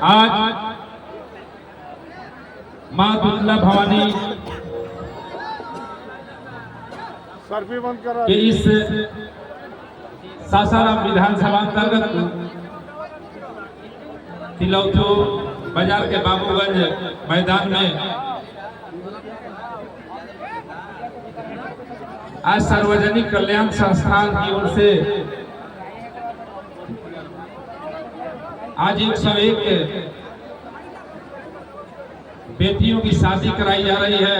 आज माँ दुर्गा भवानी के इस सासाराम विधानसभा अंतर्गत तिलौथू बाजार के बाबूगंज मैदान में आज सार्वजनिक कल्याण संस्थान की ओर से आज 101 बेटियों की शादी कराई जा रही है।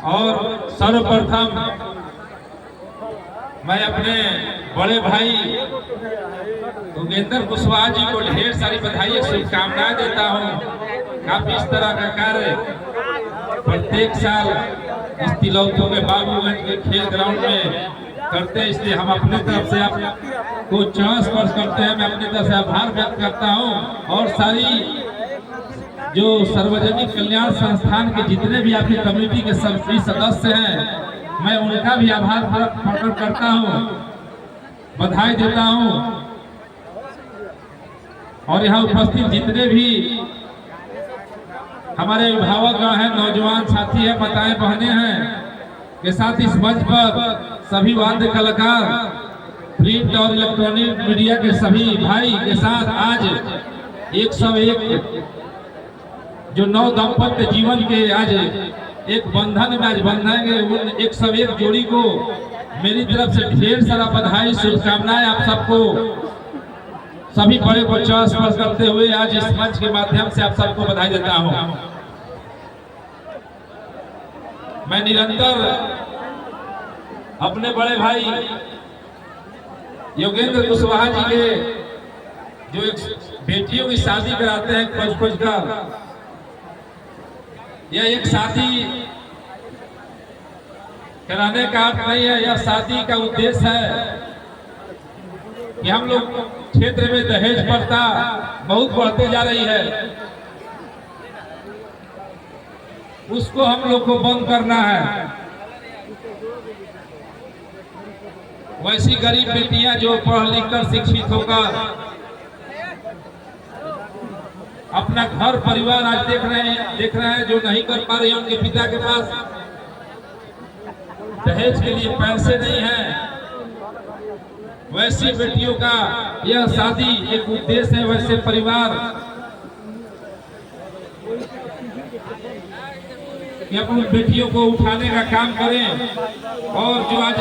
और सर्वप्रथम मैं अपने बड़े भाई योगेंद्र कुशवाहा जी को ढेर सारी बधाई शुभकामनाएं देता हूं। काफी इस तरह का कार्य प्रत्येक साल इस तिलौथू के बाबूगंज के खेल ग्राउंड में करते हैं, इसलिए हम अपने तरफ से आपको चरण स्पर्श करते हैं। मैं अपनी तरफ से आभार व्यक्त करता हूं और सारी जो सार्वजनिक कल्याण संस्थान के जितने भी आपकी कमेटी के सभी सदस्य हैं, मैं उनका भी आभार प्रकट करता हूं, बधाई देता हूं। और यहाँ उपस्थित जितने भी हमारे अभिभावक हैं, नौजवान साथी हैं, माताएं बहनें हैं, के साथ इस मंच पर सभी वाद्य कलाकार, प्रिंट और इलेक्ट्रॉनिक मीडिया के सभी भाई के साथ आज 101 जो नौ दाम्पत्य जीवन के आज एक बंधन में आज बंधाएंगे, उन 101 जोड़ी को मेरी तरफ से ढेर सारा बधाई शुभकामनाएं। आप सबको सभी बड़े को चरण स्पर्श करते हुए आज इस मंच के माध्यम से आप सबको बधाई देता हूं। मैं निरंतर अपने बड़े भाई योगेंद्र कुशवाहा जी के जो एक बेटियों की शादी कराते हैं खोज खोज कर, यह एक शादी कराने का अर्थ नहीं है, यह शादी का उद्देश्य है कि हम लोग क्षेत्र में दहेज प्रथा बहुत बढ़ते जा रही है, उसको हम लोग को बंद करना है। वैसी गरीब बेटियां जो पढ़ लिख कर शिक्षित होकर अपना घर परिवार आज देख रहे हैं जो नहीं कर पा रहे हैं, उनके पिता के पास दहेज के लिए पैसे नहीं हैं, वैसी बेटियों का यह शादी एक उद्देश्य है। वैसे परिवार कि अपनी बेटियों को उठाने का काम करें। और जो आज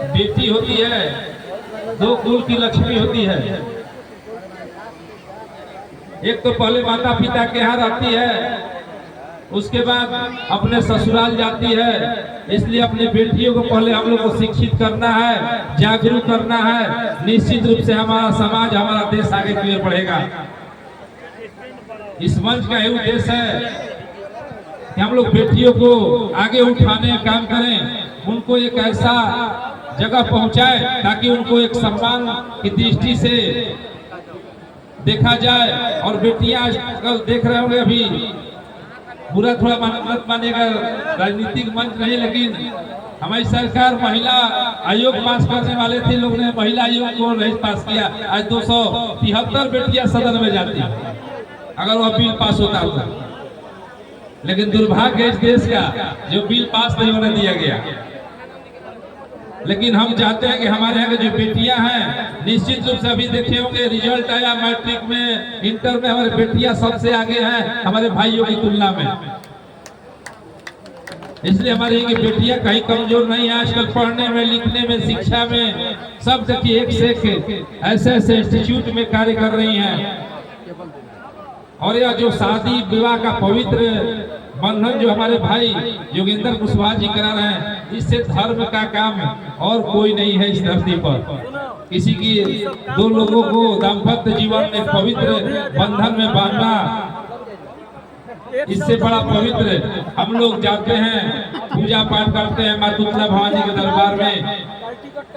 बेटी होती है, दो कुल की लक्ष्मी होती है। एक तो पहले माता पिता के यहाँ रहती है, उसके बाद अपने ससुराल जाती है। इसलिए अपनी बेटियों को पहले हम लोग को शिक्षित करना है, जागरूक करना है। निश्चित रूप से हमारा समाज, हमारा देश आगे की ओर बढ़ेगा। इस मंच का यही उद्देश्य है कि हम लोग बेटियों को आगे उठाने का काम करें, उनको एक ऐसा जगह पहुंचाए ताकि उनको एक सम्मान की दृष्टि से देखा जाए। और बेटियां आजकल देख रहे होंगे, अभी बुरा थोड़ा मत मानिएगा, राजनीतिक मंच नहीं, लेकिन हमारी सरकार महिला आयोग पास करने वाले थे, लोग ने महिला आयोग को नहीं पास किया। आज 273 बेटियां सदन में जाती है अगर वह बिल पास होता था, लेकिन दुर्भाग्य इस देश का जो बिल पास नहीं होने दिया गया। लेकिन हम चाहते हैं कि हमारे यहाँ की जो बेटियां हैं, निश्चित रूप से अभी देखे होंगे रिजल्ट आया मैट्रिक में, इंटर में, हमारी बेटियां सबसे आगे हैं हमारे भाइयों की तुलना में। इसलिए हमारी बेटियां कहीं कमजोर नहीं है। आजकल पढ़ने में, लिखने में, शिक्षा में सब देखिए एक से एक ऐसे ऐसे इंस्टीट्यूट में कार्य कर रही हैं। और यह जो शादी विवाह का पवित्र बंधन जो हमारे भाई योगेंद्र कुशवाहा जी करा रहे हैं, इससे धर्म का काम और कोई नहीं है इस धरती पर। किसी की दो लोगों को दाम्पत्य जीवन में पवित्र बंधन में बांधना, इससे बड़ा पवित्र हम लोग जाते हैं, पूजा पाठ करते हैं माँ दुर्गा भवानी के दरबार में,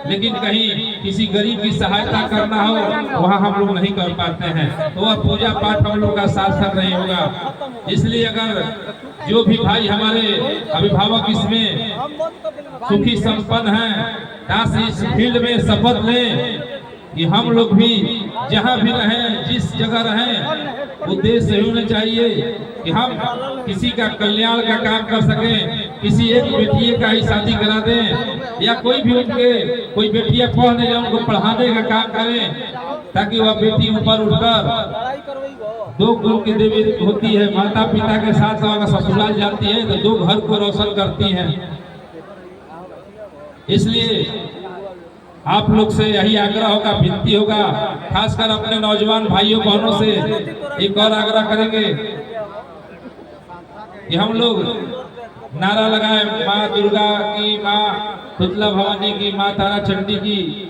लेकिन कहीं किसी गरीब की सहायता करना हो वहाँ हम लोग नहीं कर पाते हैं, तो वह पूजा पाठ हम लोग का सार्थक नहीं होगा। इसलिए अगर जो भी भाई हमारे अभिभावक इसमें सुखी संपन्न हैं। काश इस फील्ड में शपथ लें कि हम लोग भी जहाँ भी रहें, जिस जगह रहें, उद्देश्य होना चाहिए कि हम किसी का कल्याण का काम कर सकें, किसी एक बेटिए का ही शादी करा दें, या कोई भी उनके कोई बेटियां पढ़ने या उनको पढ़ाने का काम करें, ताकि वह बेटी ऊपर उठकर दो कुल की देवी होती है, माता पिता के साथ अगर ससुराल जाती है तो दो घर को रोशन करती हैं। इसलिए आप लोग से यही आग्रह होगा, विनती होगा, खासकर अपने नौजवान भाइयों बहनों से एक और आग्रह करेंगे कि हम लोग नारा लगाए, माँ दुर्गा की, माँ शीतला भवानी की, माँ तारा चंडी की।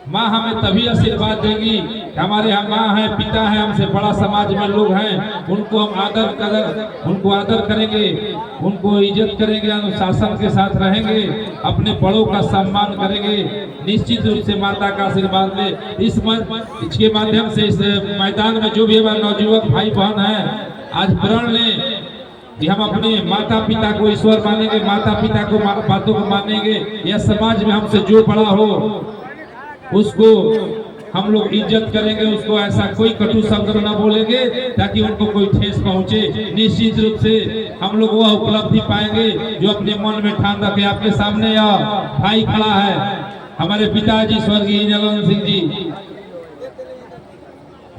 माँ हमें तभी आशीर्वाद देगी, हमारे यहाँ माँ है, पिता है, हमसे बड़ा समाज में लोग हैं, उनको हम उनको आदर करेंगे, उनको इज्जत करेंगे, अनुशासन के साथ रहेंगे, अपने बड़ों का सम्मान करेंगे, निश्चित रूप से माता का आशीर्वाद ले। इसके माध्यम से इस मैदान में जो भी हमारे नौजुवक भाई बहन हैं, आज प्रण लें कि हम अपने माता पिता को ईश्वर मानेंगे, माता पिता को बातों को मानेंगे, या समाज में हमसे जो बड़ा हो उसको हम लोग इज्जत करेंगे, उसको ऐसा कोई कटु शब्द न बोलेंगे ताकि उनको कोई ठेस पहुंचे। निश्चित रूप से हम लोग वह उपलब्धि पाएंगे जो अपने मन में ठान रखे। आपके सामने यह भाई खड़ा है, हमारे पिताजी स्वर्गीय जगन सिंह जी।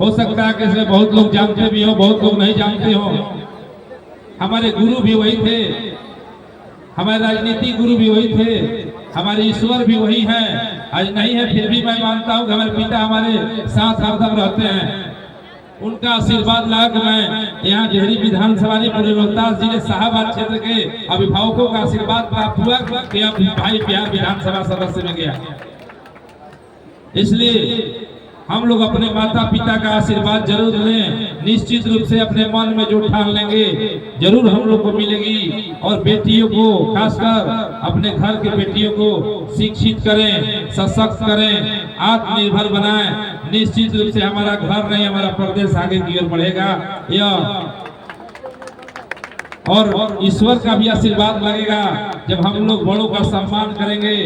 हो सकता है कि इसमें बहुत लोग जानते भी हो, बहुत लोग नहीं जानते हो। हमारे गुरु भी वही थे, हमारे राजनीति गुरु भी वही थे, हमारे ईश्वर भी वही हैं। आज नहीं है फिर भी मैं मानता हूँ कि हमारे पिता हमारे साथ हरदम रहते हैं। उनका आशीर्वाद लाग मैं यहाँ डेहरी विधानसभा ने पूरे रोहतास जिले शाहबाद क्षेत्र के अभिभावकों का आशीर्वाद प्राप्त हुआ कि अब भाई बिहार विधानसभा सदस्य में गया। इसलिए हम लोग अपने माता पिता का आशीर्वाद जरूर लें, निश्चित रूप से अपने मन में जो ठान लेंगे जरूर हम लोग को मिलेगी। और बेटियों को, खासकर अपने घर के बेटियों को शिक्षित करें, सशक्त करें, आत्मनिर्भर बनाएं। निश्चित रूप से हमारा घर नहीं, हमारा प्रदेश आगे की ओर बढ़ेगा। यह और ईश्वर का भी आशीर्वाद लगेगा जब हम लोग बड़ों का सम्मान करेंगे।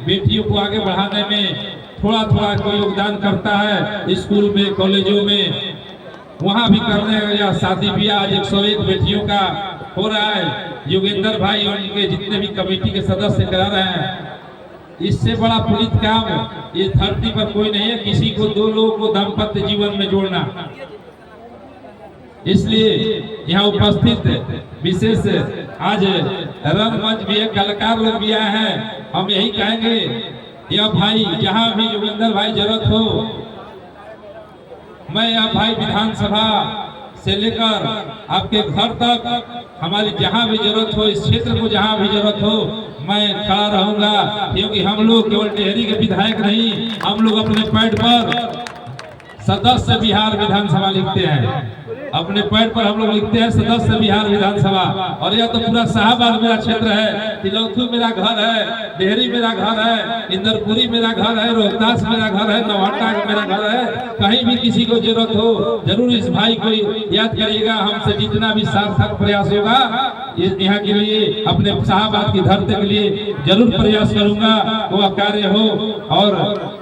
बेटियों को आगे बढ़ाने में थोड़ा थोड़ा कोई योगदान करता है, स्कूल में, कॉलेजों में, वहाँ भी करने या शादी ब्याह आज 101 बेटियों का हो रहा है। योगेंद्र भाई और उनके जितने भी कमेटी के सदस्य करा रहे हैं, इससे बड़ा पुनीत काम इस धरती पर कोई नहीं है, किसी को दो लोगों को दाम्पत्य जीवन में जोड़ना। इसलिए यहाँ उपस्थित विशेष आज रंगमंच भी है, कलाकार लोग भी आए हैं। हम यही कहेंगे, यह भाई जहाँ भी योगेंद्र भाई जरूरत हो, मैं यह भाई विधानसभा से लेकर आपके घर तक हमारी जहाँ भी जरूरत हो, इस क्षेत्र को जहाँ भी जरूरत हो, मैं खड़ा रहूंगा। क्योंकि हम लोग केवल डेहरी के विधायक नहीं, हम लोग अपने पैड पर सदस्य बिहार विधानसभा लिखते हैं, अपने पैड पर हम लोग लिखते हैं सदस्य बिहार विधानसभा। और यह तो पूरा शाहबाद मेरा क्षेत्र है, तिलौथू मेरा घर है, डेहरी मेरा घर है, इंदरपुरी मेरा घर है, रोहतास मेरा घर है, नौहट्टा मेरा घर है। कहीं भी किसी को जरूरत हो जरूर इस भाई को याद करिएगा। हमसे जितना भी सार्थक प्रयास होगा यहाँ के लिए, अपने शाहबाद की धरती के लिए जरूर प्रयास करूंगा, वो कार्य हो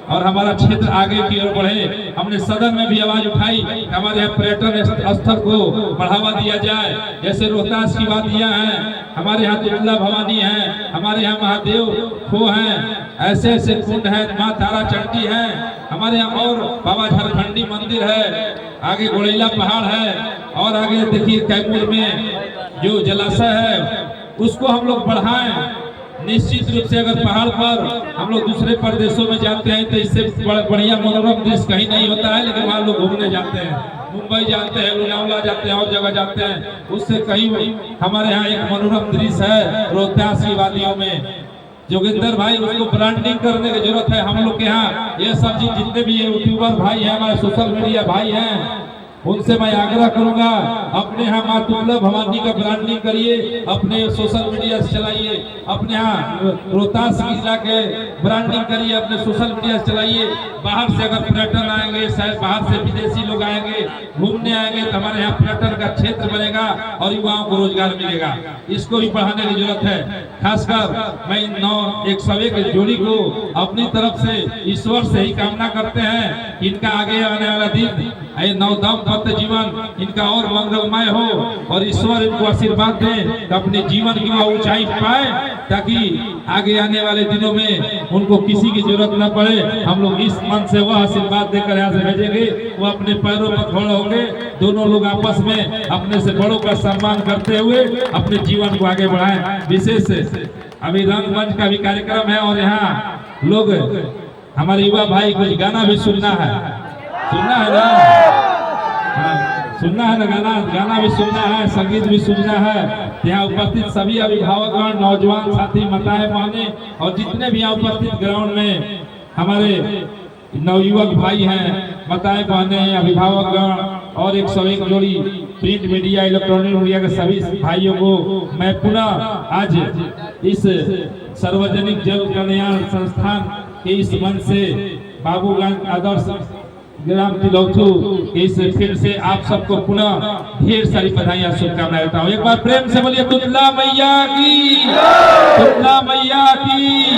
और हमारा क्षेत्र आगे की ओर बढ़े। हमने सदन में भी आवाज उठाई, हमारे यहाँ पर्यटन स्थल को बढ़ावा दिया जाए। जैसे रोहतास की वादियां हैं, हमारे यहाँ शीतला भवानी है, हमारे यहाँ महादेव खो हैं, ऐसे ऐसे कुंड हैं, माँ तारा चंडी है हमारे यहाँ, और बाबा झारखंडी मंदिर है, आगे गोड़ैला पहाड़ है, और आगे देखिए कैमूर में जो जलाशय है उसको हम लोग बढ़ाएं। निश्चित रूप से अगर पहाड़ पर हम लोग दूसरे प्रदेशों में जाते हैं तो इससे बढ़िया मनोरम दृश्य कहीं नहीं होता है, लेकिन वहाँ लोग घूमने जाते हैं, मुंबई जाते हैं, लोनावला जाते हैं, और जगह जाते हैं, उससे कहीं हमारे यहाँ एक मनोरम दृश्य है रोहतास की वादियों में। जोगिंदर भाई, उसको ब्रांडिंग करने की जरूरत है। हम लोग के यहाँ ये सब चीज जितने भी यूट्यूबर भाई हैं, हमारे सोशल मीडिया भाई हैं, उनसे मैं आग्रह करूंगा अपने यहाँ माँ तुल्लभ भवानी का ब्रांडिंग करिए, अपने सोशल मीडिया से चलाइए, अपने यहाँ रोहतास जिला के ब्रांडिंग करिए, अपने सोशल मीडिया से चलाइए। बाहर से अगर पर्यटन आएंगे, शायद बाहर से विदेशी लोग आएंगे, घूमने आएंगे, तो हमारे यहाँ पर्यटन का क्षेत्र बनेगा और युवाओं को रोजगार मिलेगा। इसको भी बढ़ाने की जरूरत है। खासकर मैं इन 101 की जोड़ी को अपनी तरफ से ईश्वर से ही कामना करते हैं कि इनका आगे आने वाला दिन, ये नवदंपत्ति जीवन इनका और मंगलमय हो और ईश्वर इनको आशीर्वाद दे कि अपने जीवन की वह ऊंचाई पाए, ताकि आगे आने वाले दिनों में उनको किसी की जरूरत न पड़े। हम लोग इस मन से वह आशीर्वाद देकर यहाँ से भेजेंगे, वो अपने पैरों पर खड़े होंगे, दोनों लोग आपस में अपने से बड़ों का सम्मान करते हुए अपने जीवन को आगे बढ़ाएं। विशेष अभी रंगमंच का भी कार्यक्रम है और यहाँ लोग हमारे युवा भाई कुछ गाना भी सुनना है ना, सुनना है ना, गाना भी सुनना है, संगीत भी सुनना है। यहाँ उपस्थित सभी अभिभावकगण, नौजवान साथी, माताएं बहनें और जितने भी यहाँ उपस्थित ग्राउंड में हमारे नवयुवक भाई हैं, माताएं बहनें, अभिभावकगण और 101 जोड़ी प्रिंट मीडिया, इलेक्ट्रॉनिक मीडिया के सभी भाइयों को मैं पुनः आज इस सार्वजनिक जल कल्याण संस्थान के इस मंच से बाबूगंज आदर्श ग्राम तिलौथू इस फील्ड से आप सबको पुनः ढेर सारी बधाई और शुभकामनाएं देता हूँ। एक बार प्रेम से बोलिए तुलना मैया की, तुलना मैया की,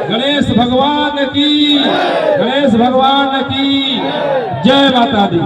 गणेश भगवान की, गणेश भगवान की जय माता दी।